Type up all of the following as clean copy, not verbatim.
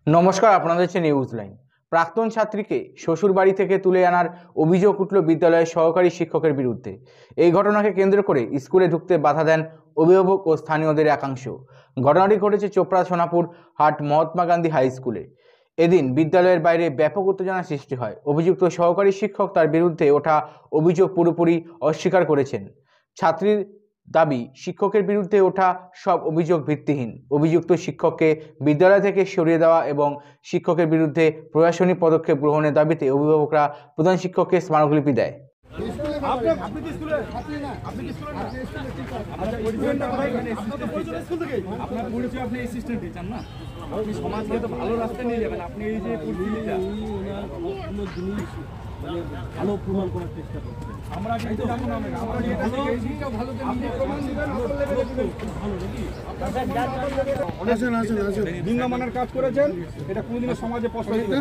নমস্কার, আপনাদের হচ্ছে নিউজ লাইন। প্রাক্তন ছাত্রীকে শ্বশুর বাড়ি থেকে তুলে আনার অভিযোগ উঠল বিদ্যালয়ের সহকারী শিক্ষকের বিরুদ্ধে। এই ঘটনাকে কেন্দ্র করে স্কুলে ঢুকতে বাধা দেন অভিভাবক ও স্থানীয়দের একাংশ। ঘটনাটি ঘটেছে চোপড়া সোনাপুর হাট মহাত্মা গান্ধী হাই স্কুলে। এদিন বিদ্যালয়ের বাইরে ব্যাপক উত্তেজনা সৃষ্টি হয়। অভিযুক্ত সহকারী শিক্ষক তার বিরুদ্ধে ওঠা অভিযোগ পুরোপুরি অস্বীকার করেছেন। ছাত্রীর দাবি, শিক্ষকের বিরুদ্ধে ওঠা সব অভিযোগ ভিত্তিহীন। অভিযুক্ত শিক্ষককে বিদ্যালয় থেকে সরিয়ে দেওয়া এবং শিক্ষকের বিরুদ্ধে প্রশাসনিক পদক্ষেপ গ্রহণের দাবিতে অভিভাবকরা প্রধান শিক্ষককে স্মারকলিপি দেয়। ভালো প্রমাণ করার চেষ্টা করছি আমরা, কিন্তু নিম্নমানের কাজ করেছেন, এটা কোনদিনও সমাজে প্রশ্রয় দিতে।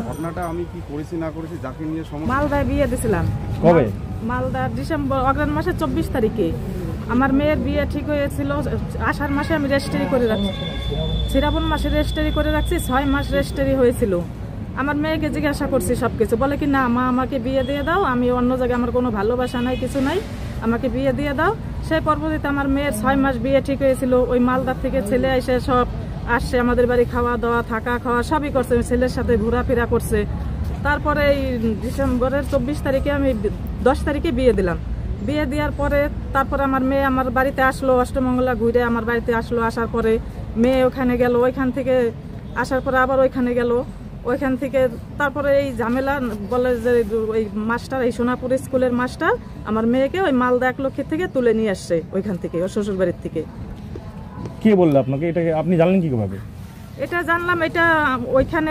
ঘটনাটা আমি কি করেছি না করেছি, যাকে নিয়ে মালদায় বিয়ে দিয়েছিলাম। কবে? মালদার ডিসেম্বর অগ্রহায়ণ মাসের 24 তারিখে আমার মেয়ের বিয়ে ঠিক হয়েছিল। আষাঢ় মাসে আমি রেজিস্ট্রি করে রাখছি, শ্রাবণ মাসে রেজিস্ট্রি করে রাখছি, 6 মাস রেজিস্ট্রি হয়েছিল। আমার মেয়েকে জিজ্ঞাসা করছি সবকিছু, বলে কি না মা আমাকে বিয়ে দিয়ে দাও, আমি অন্য জায়গায় আমার কোনো ভালোবাসা নাই, কিছু নাই, আমাকে বিয়ে দিয়ে দাও। সেই পরবর্তীতে আমার মেয়ের 6 মাস বিয়ে ঠিক হয়েছিল। ওই মালদার থেকে ছেলে এসে সব আসছে, আমাদের বাড়ি খাওয়া দাওয়া থাকা খাওয়া সবই করছে, ছেলের সাথে ঘোরাফেরা করছে। তারপরে এই ডিসেম্বরের 24 তারিখে আমি 10 তারিখে বিয়ে দিলাম। বিয়ে দেওয়ার পরে তারপরে আমার মেয়ে আমার বাড়িতে আসলো, অষ্টমঙ্গলা ঘুরে আমার বাড়িতে আসলো। আসার পরে মেয়ে ওখানে গেল, ওইখান থেকে আসার পরে আবার ওইখানে গেল, ওইখান থেকে তারপরে এই ঝামেলা বলে যে ওই মাস্টার, এই সোনাপুর স্কুলের মাস্টার আমার মেয়েকে ওই মালদা 1 লক্ষ থেকে তুলে নিয়ে আসছে ওইখান থেকে, ওর শ্বশুর বাড়ির থেকে। কে বললো আপনাকে এটা? আপনি জানলেন কিভাবে? এটা জানলাম, এটা ওইখানে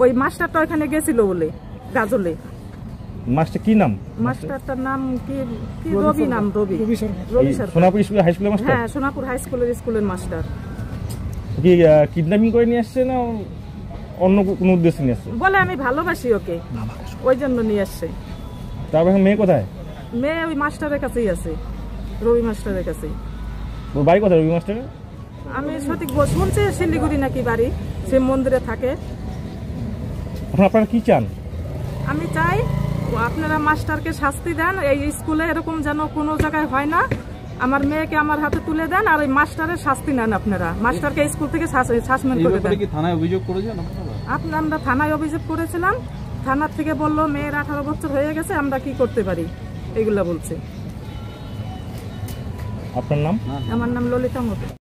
ওই মাস্টারটা ওইখানে গেছিল বলে, গাজলে। মাস্টার কি নাম? মাস্টারটার নাম কি রবি নাম, রবি সরকার। সোনাপুর স্কুল হাই স্কুলের মাস্টার? হ্যাঁ, সোনাপুর হাই স্কুলের মাস্টার। কি কিডন্যাপিং করে নিয়ে আসছে না অন্য কোনো উদ্দেশ্যে নিয়ে আসছে? বলে আমি ভালোবাসি ওকে, ওই জন্য নিয়ে আসছে। তারপর মেয়ে কোথায়? মেয়ে ওই মাস্টারের কাছেই আছে, রবি মাস্টারের কাছেই। ওর বাড়ি কোথায় রবি মাস্টারের? আমি সঠিক শুনছি শিলিগুড়ি নাকি বাড়ি, সে মন্দিরে থাকে। এখন আপনারা কি চান? আমি চাই আপনারা মাস্টারকে শাস্তি দেন, এই স্কুলে এরকম যেন কোনো জায়গায় হয় না। আমার মেয়েকে আমার হাতে তুলে দেন আর ওই মাস্টারের শাস্তি নেন আপনারা। মাস্টারকে স্কুল থেকে সাসপেন্ড করে দেন। থানায় অভিযোগ করেছেন? আমরা থানায় অভিযোগ করেছিলাম, থানার থেকে বললো মেয়ের 18 বছর হয়ে গেছে, আমরা কি করতে পারি, এগুলা বলছে। আপনার নাম? আমার নাম ললিতা মতো।